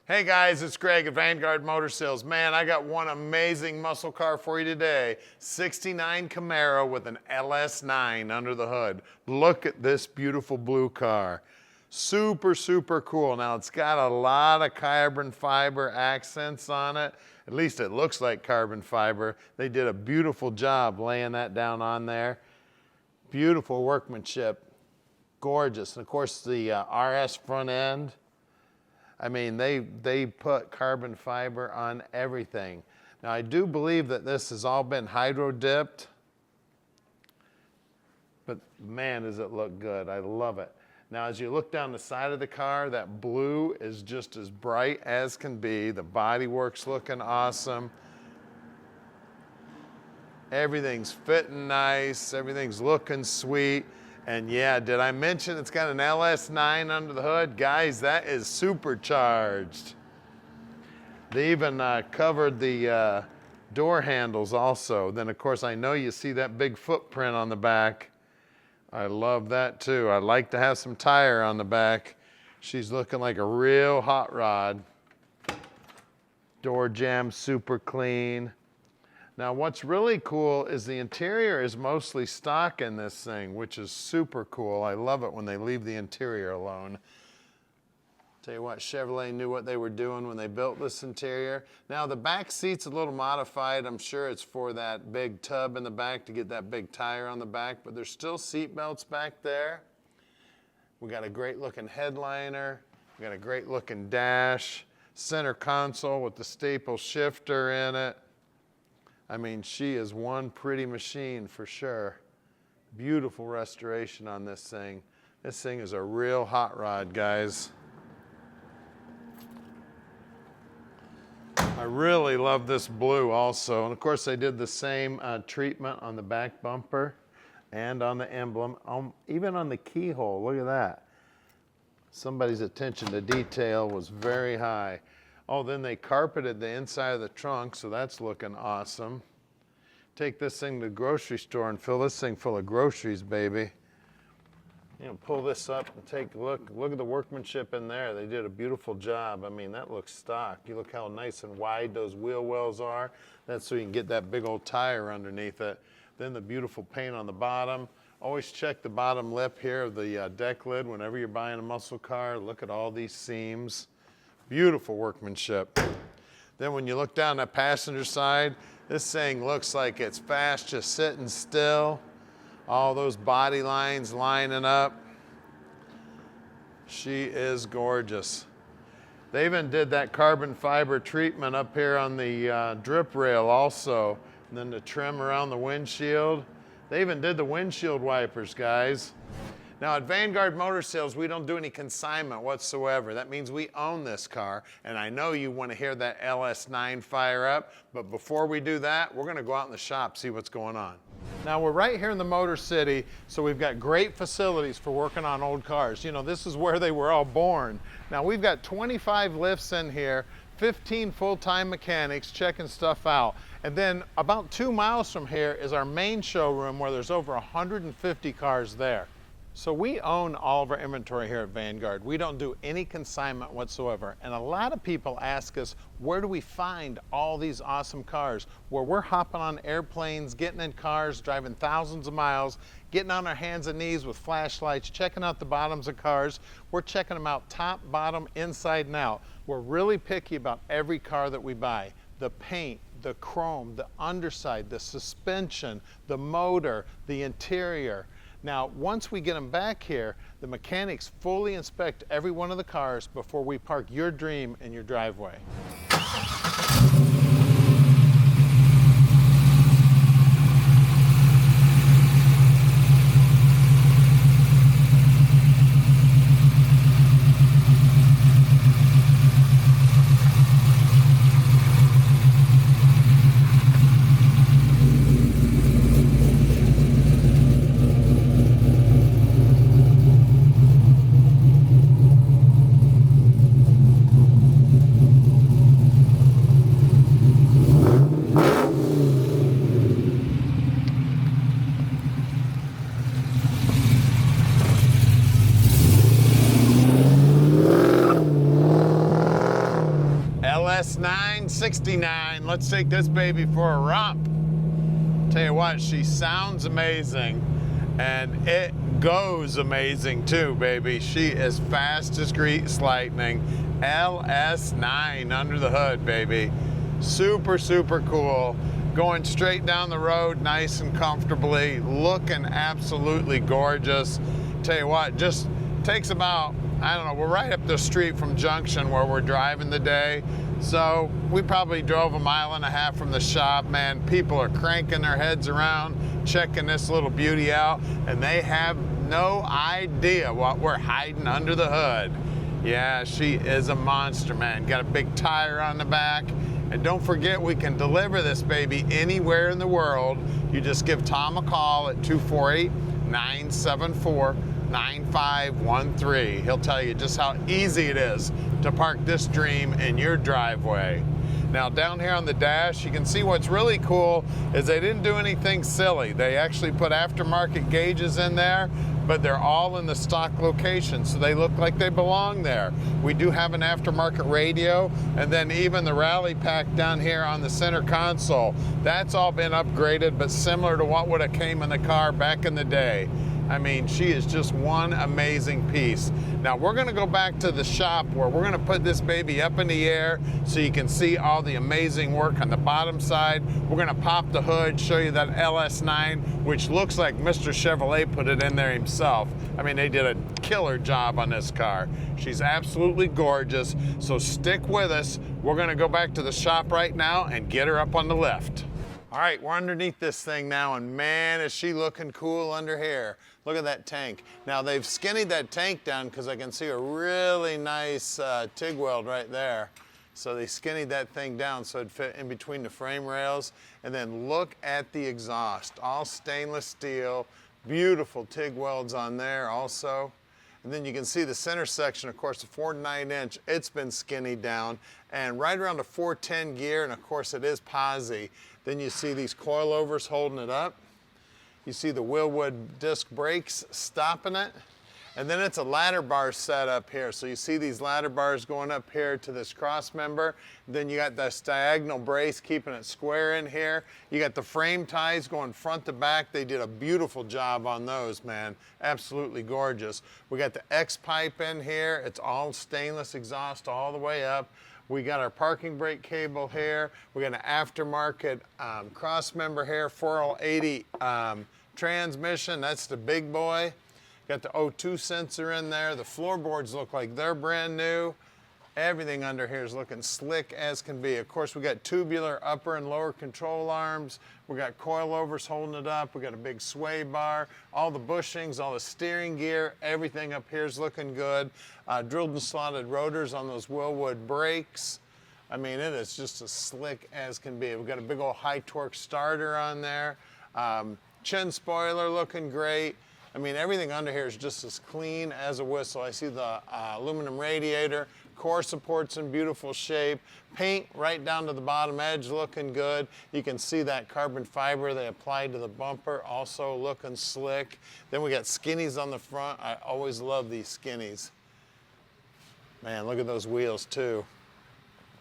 Hey guys, it's Greg at Vanguard Motor Sales. Man, I got one amazing muscle car for you today. 69 Camaro with an LS9 under the hood. Look at this beautiful blue car. Super, super cool. Now it's got a lot of carbon fiber accents on it. At least it looks like carbon fiber. They did a beautiful job laying that down on there. Beautiful workmanship. Gorgeous. And of course the RS front end. I mean, they put carbon fiber on everything. Now, I do believe that this has all been hydro dipped, but man, does it look good. I love it. Now, as you look down the side of the car, that blue is just as bright as can be. The bodywork's looking awesome. Everything's fitting nice. Everything's looking sweet. And yeah, did I mention it's got an LS9 under the hood? Guys, that is supercharged. They even covered the door handles also. Then of course, I know you see that big footprint on the back. I love that too. I like to have some tire on the back. She's looking like a real hot rod. Door jamb super clean. Now what's really cool is the interior is mostly stock in this thing, which is super cool. I love it when they leave the interior alone. Tell you what, Chevrolet knew what they were doing when they built this interior. Now the back seat's a little modified. I'm sure it's for that big tub in the back to get that big tire on the back, but there's still seat belts back there. We got a great looking headliner. We got a great looking dash. Center console with the staple shifter in it. I mean, she is one pretty machine for sure. Beautiful restoration on this thing. This thing is a real hot rod, guys. I really love this blue also. And of course, they did the same treatment on the back bumper and on the emblem, even on the keyhole. Look at that. Somebody's attention to detail was very high. Oh, then they carpeted the inside of the trunk, so that's looking awesome. Take this thing to the grocery store and fill this thing full of groceries, baby. You know, pull this up and take a look. Look at the workmanship in there. They did a beautiful job. I mean, that looks stock. You look how nice and wide those wheel wells are. That's so you can get that big old tire underneath it. Then the beautiful paint on the bottom. Always check the bottom lip here of the deck lid whenever you're buying a muscle car. Look at all these seams. Beautiful workmanship. Then when you look down that passenger side, this thing looks like it's fast, just sitting still. All those body lines lining up. She is gorgeous. They even did that carbon fiber treatment up here on the drip rail also. And then the trim around the windshield. They even did the windshield wipers, guys. Now at Vanguard Motor Sales, we don't do any consignment whatsoever. That means we own this car, and I know you want to hear that LS9 fire up, but before we do that, we're going to go out in the shop, see what's going on. Now we're right here in the Motor City, so we've got great facilities for working on old cars. You know, this is where they were all born. Now we've got 25 lifts in here, 15 full-time mechanics checking stuff out. And then about 2 miles from here is our main showroom where there's over 150 cars there. So we own all of our inventory here at Vanguard. We don't do any consignment whatsoever. And a lot of people ask us, where do we find all these awesome cars? Where we're hopping on airplanes, getting in cars, driving thousands of miles, getting on our hands and knees with flashlights, checking out the bottoms of cars. We're checking them out top, bottom, inside and out. We're really picky about every car that we buy. The paint, the chrome, the underside, the suspension, the motor, the interior. Now, once we get them back here, the mechanics fully inspect every one of the cars before we park your dream in your driveway. LS9 69. Let's take this baby for a romp. Tell you what, she sounds amazing and it goes amazing too, baby. She is fast as grease lightning. LS9 under the hood, baby. Super, super cool. Going straight down the road nice and comfortably, looking absolutely gorgeous. Tell you what, just takes about, I don't know, we're right up the street from Junction where we're driving today. So we probably drove 1.5 miles from the shop, man. People are cranking their heads around, checking this little beauty out, and they have no idea what we're hiding under the hood. Yeah, she is a monster, man. Got a big tire on the back. And don't forget, we can deliver this baby anywhere in the world. You just give Tom a call at 248-974-9513. He'll tell you just how easy it is to park this dream in your driveway. Now down here on the dash, you can see what's really cool is they didn't do anything silly. They actually put aftermarket gauges in there, but they're all in the stock location, so they look like they belong there. We do have an aftermarket radio, and then even the rally pack down here on the center console, that's all been upgraded, but similar to what would have came in the car back in the day. I mean, she is just one amazing piece. Now we're gonna go back to the shop where we're gonna put this baby up in the air so you can see all the amazing work on the bottom side. We're gonna pop the hood, show you that LS9, which looks like Mr. Chevrolet put it in there himself. I mean, they did a killer job on this car. She's absolutely gorgeous, so stick with us. We're gonna go back to the shop right now and get her up on the lift. All right, we're underneath this thing now, and man, is she looking cool under here. Look at that tank. Now, they've skinnied that tank down because I can see a really nice TIG weld right there. So they skinnied that thing down so it'd fit in between the frame rails. And then look at the exhaust, all stainless steel, beautiful TIG welds on there also. And then you can see the center section, of course, the 4.9-inch, it's been skinnied down. And right around the 410 gear, and of course it is posi. Then you see these coilovers holding it up. You see the Wilwood disc brakes stopping it. And then it's a ladder bar set up here. So you see these ladder bars going up here to this cross member. Then you got this diagonal brace keeping it square in here. You got the frame ties going front to back. They did a beautiful job on those, man. Absolutely gorgeous. We got the X pipe in here. It's all stainless exhaust all the way up. We got our parking brake cable here. We got an aftermarket cross member here, 4L80 transmission. That's the big boy. Got the O2 sensor in there. The floorboards look like they're brand new. Everything under here is looking slick as can be. Of course, we got tubular upper and lower control arms. We got coilovers holding it up. We got a big sway bar. All the bushings, all the steering gear, everything up here is looking good. Drilled and slotted rotors on those Wilwood brakes. I mean, it is just as slick as can be. We've got a big old high torque starter on there. Chin spoiler looking great. I mean, everything under here is just as clean as a whistle. I see the aluminum radiator, core supports in beautiful shape, paint right down to the bottom edge looking good. You can see that carbon fiber they applied to the bumper also looking slick. Then we got skinnies on the front. I always love these skinnies. Man, look at those wheels too.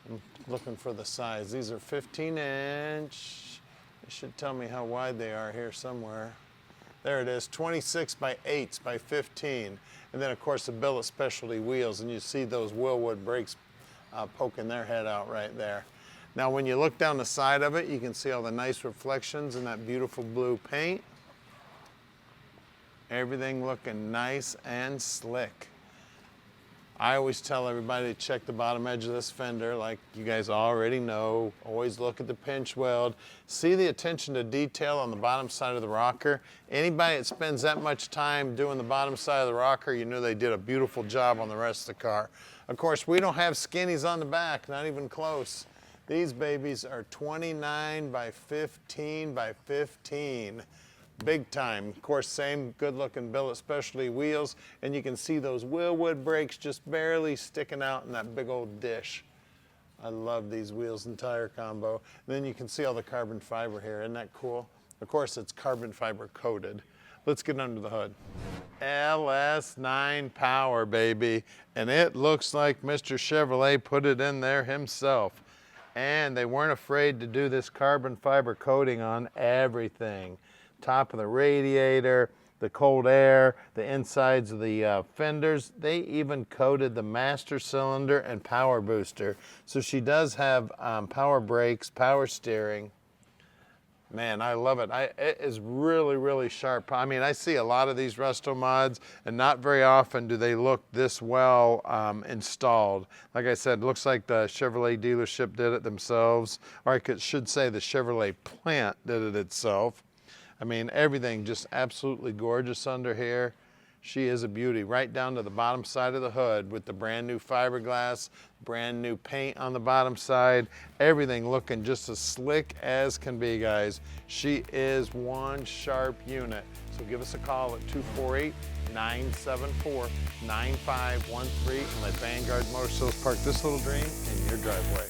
I'm looking for the size. These are 15-inch. They should tell me how wide they are here somewhere. There it is, 26 by 8 by 15. And then of course the billet specialty wheels, and you see those Wilwood brakes poking their head out right there. Now when you look down the side of it, you can see all the nice reflections in that beautiful blue paint. Everything looking nice and slick. I always tell everybody to check the bottom edge of this fender, like you guys already know. Always look at the pinch weld. See the attention to detail on the bottom side of the rocker. Anybody that spends that much time doing the bottom side of the rocker, you know they did a beautiful job on the rest of the car. Of course, we don't have skinnies on the back, not even close. These babies are 29 by 15 by 15. Big time. Of course, same good looking billet specialty wheels, and you can see those Wilwood brakes just barely sticking out in that big old dish. I love these wheels and tire combo. And then you can see all the carbon fiber here. Isn't that cool? Of course, it's carbon fiber coated. Let's get under the hood. LS9 power, baby. And it looks like Mr. Chevrolet put it in there himself. And they weren't afraid to do this carbon fiber coating on everything. Top of the radiator, the cold air, the insides of the fenders. They even coated the master cylinder and power booster. So she does have power brakes, power steering. Man, I love it. It is really, really sharp. I mean, I see a lot of these Restomods, and not very often do they look this well installed. Like I said, it looks like the Chevrolet dealership did it themselves, or I should say the Chevrolet plant did it itself. I mean, everything just absolutely gorgeous under here. She is a beauty, right down to the bottom side of the hood with the brand new fiberglass, brand new paint on the bottom side, everything looking just as slick as can be, guys. She is one sharp unit. So give us a call at 248-974-9513 and let Vanguard Motor Sales park this little dream in your driveway.